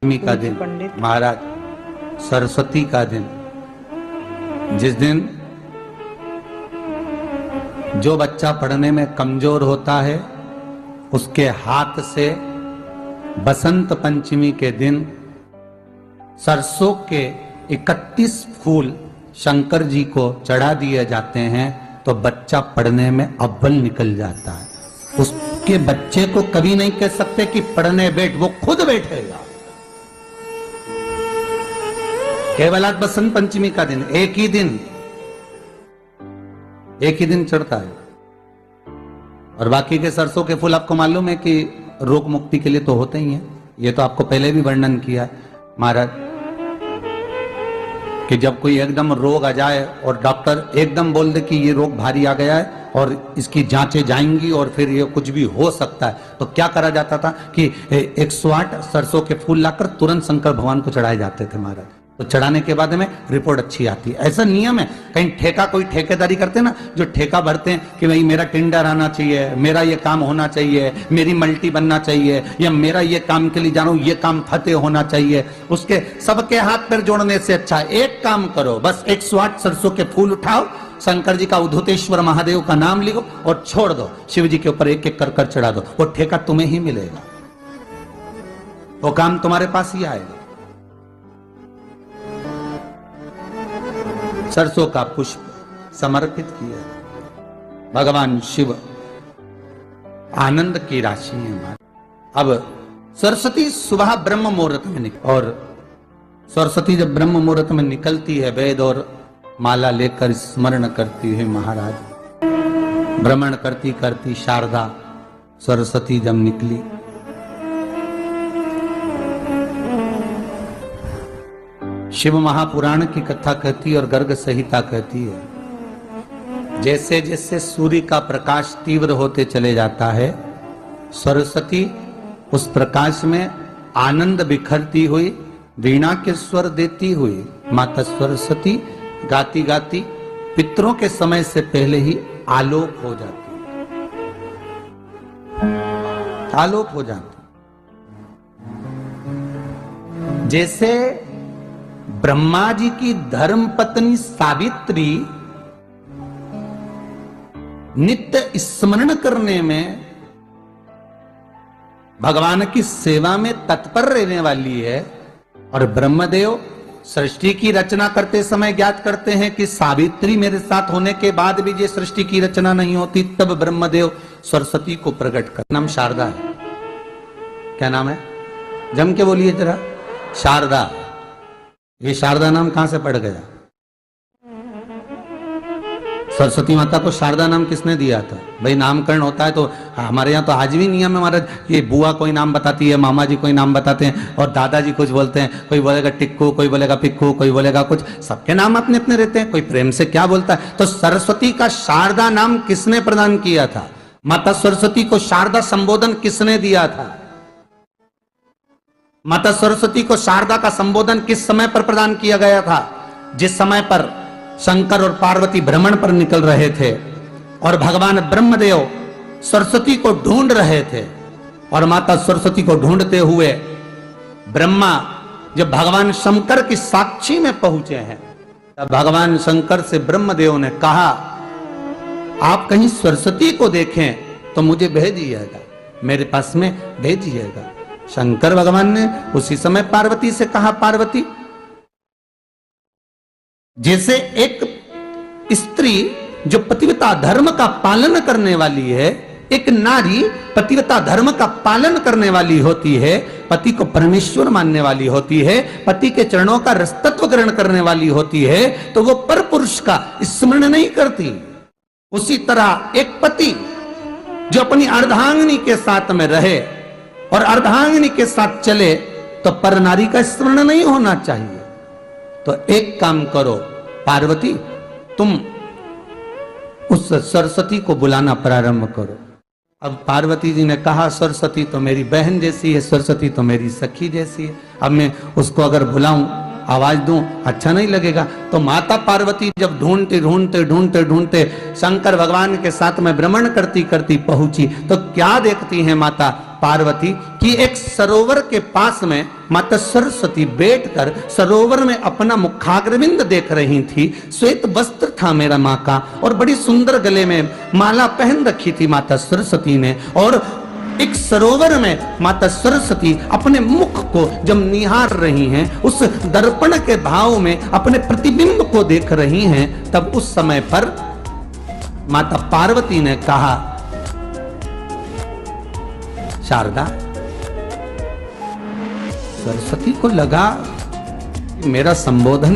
का दिन महाराज, सरस्वती का दिन, जिस दिन जो बच्चा पढ़ने में कमजोर होता है उसके हाथ से बसंत पंचमी के दिन सरसों के 31 फूल शंकर जी को चढ़ा दिए जाते हैं तो बच्चा पढ़ने में अव्वल निकल जाता है। उसके बच्चे को कभी नहीं कह सकते कि पढ़ने बैठ, वो खुद बैठेगा। केवल आज बसंत पंचमी का दिन, एक ही दिन चढ़ता है। और बाकी के सरसों के फूल आपको मालूम है कि रोग मुक्ति के लिए तो होते ही हैं। ये तो आपको पहले भी वर्णन किया है महाराज कि जब कोई एकदम रोग आ जाए और डॉक्टर एकदम बोल दे कि ये रोग भारी आ गया है और इसकी जांचें जाएंगी और फिर ये कुछ भी हो सकता है, तो क्या करा जाता था कि 108 सरसों के फूल लाकर तुरंत शंकर भगवान को चढ़ाए जाते थे महाराज। तो चढ़ाने के बाद में रिपोर्ट अच्छी आती है। ऐसा नियम है। कहीं ठेका, कोई ठेकेदारी करते हैं ना, जो ठेका भरते हैं कि भाई मेरा टेंडर आना चाहिए, मेरा ये काम होना चाहिए, मेरी मल्टी बनना चाहिए, या मेरा ये काम के लिए जा रहा हूं, ये काम फतेह होना चाहिए, उसके सबके हाथ पैर जोड़ने से अच्छा एक काम करो, बस 108 सरसों के फूल उठाओ, शंकर जी का उद्धतेश्वर महादेव का नाम लिखो और छोड़ दो, शिव जी के ऊपर एक एक कर चढ़ा दो, वो ठेका तुम्हें ही मिलेगा, वो काम तुम्हारे पास ही आएगा। सरसों का पुष्प समर्पित किया, भगवान शिव आनंद की राशि है। अब सरस्वती सुबह ब्रह्म मुहूर्त में निकल, और सरस्वती जब ब्रह्म मुहूर्त में निकलती है, वेद और माला लेकर स्मरण करती है महाराज, भ्रमण करती करती शारदा सरस्वती जब निकली, शिव महापुराण की कथा कहती है और गर्ग संहिता कहती है, जैसे जैसे सूर्य का प्रकाश तीव्र होते चले जाता है, सरस्वती उस प्रकाश में आनंद बिखरती हुई, वीणा के स्वर देती हुई माता सरस्वती गाती गाती पितरों के समय से पहले ही आलोक हो जाती, आलोक हो जाती। जैसे ब्रह्मा जी की धर्म पत्नी सावित्री नित्य स्मरण करने में, भगवान की सेवा में तत्पर रहने वाली है, और ब्रह्मदेव सृष्टि की रचना करते समय ज्ञात करते हैं कि सावित्री मेरे साथ होने के बाद भी ये सृष्टि की रचना नहीं होती, तब ब्रह्मदेव सरस्वती को प्रकट कर। नाम शारदा है। क्या नाम है? जम के बोलिए जरा। शारदा। ये शारदा नाम कहां से पड़ गया? सरस्वती माता को शारदा नाम किसने दिया था? भाई नामकरण होता है तो हमारे यहाँ तो आज भी नियम है महाराज, ये बुआ कोई नाम बताती है, मामा जी कोई नाम बताते हैं और दादाजी कुछ बोलते हैं, कोई बोलेगा टिक्कू, कोई बोलेगा पिक्कू, कोई बोलेगा कुछ, सबके नाम अपने अपने रहते हैं, कोई प्रेम से क्या बोलता है। तो सरस्वती का शारदा नाम किसने प्रदान किया था? माता सरस्वती को शारदा संबोधन किसने दिया था? माता सरस्वती को शारदा का संबोधन किस समय पर प्रदान किया गया था? जिस समय पर शंकर और पार्वती भ्रमण पर निकल रहे थे और भगवान ब्रह्मदेव सरस्वती को ढूंढ रहे थे, और माता सरस्वती को ढूंढते हुए ब्रह्मा जब भगवान शंकर की साक्षी में पहुंचे हैं, तब भगवान शंकर से ब्रह्मदेव ने कहा, आप कहीं सरस्वती को देखें तो मुझे भेजिएगा, मेरे पास में भेजिएगा। शंकर भगवान ने उसी समय पार्वती से कहा, पार्वती, जैसे एक स्त्री जो पतिव्रता धर्म का पालन करने वाली है, एक नारी पतिव्रता धर्म का पालन करने वाली होती है, पति को परमेश्वर मानने वाली होती है, पति के चरणों का रसतत्व ग्रहण करने वाली होती है, तो वो पर पुरुष का स्मरण नहीं करती। उसी तरह एक पति जो अपनी अर्धांगिनी के साथ में रहे और अर्धांगिनी के साथ चले तो पर नारी का स्मरण नहीं होना चाहिए। तो एक काम करो पार्वती, तुम उस सरस्वती को बुलाना प्रारंभ करो। अब पार्वती जी ने कहा, सरस्वती तो मेरी बहन जैसी है, सरस्वती तो मेरी सखी जैसी है, अब मैं उसको अगर बुलाऊं, आवाज दूं, अच्छा नहीं लगेगा। तो माता पार्वती जब ढूंढते ढूंढते ढूंढते ढूंढते शंकर भगवान के साथ में भ्रमण करती करती पहुंची, तो क्या देखती है माता पार्वती कि एक सरोवर के पास में माता सरस्वती बैठकर सरोवर में अपना मुखाग्रविंद देख रही थी। श्वेत वस्त्र था मेरा माँ का और बड़ी सुंदर गले में माला पहन रखी थी माता सरस्वती ने। और एक सरोवर में माता सरस्वती अपने मुख को जब निहार रही हैं, उस दर्पण के भाव में अपने प्रतिबिंब को देख रही हैं, तब उस समय पर माता पार्वती ने कहा, शारदा, सरस्वती को लगा मेरा संबोधन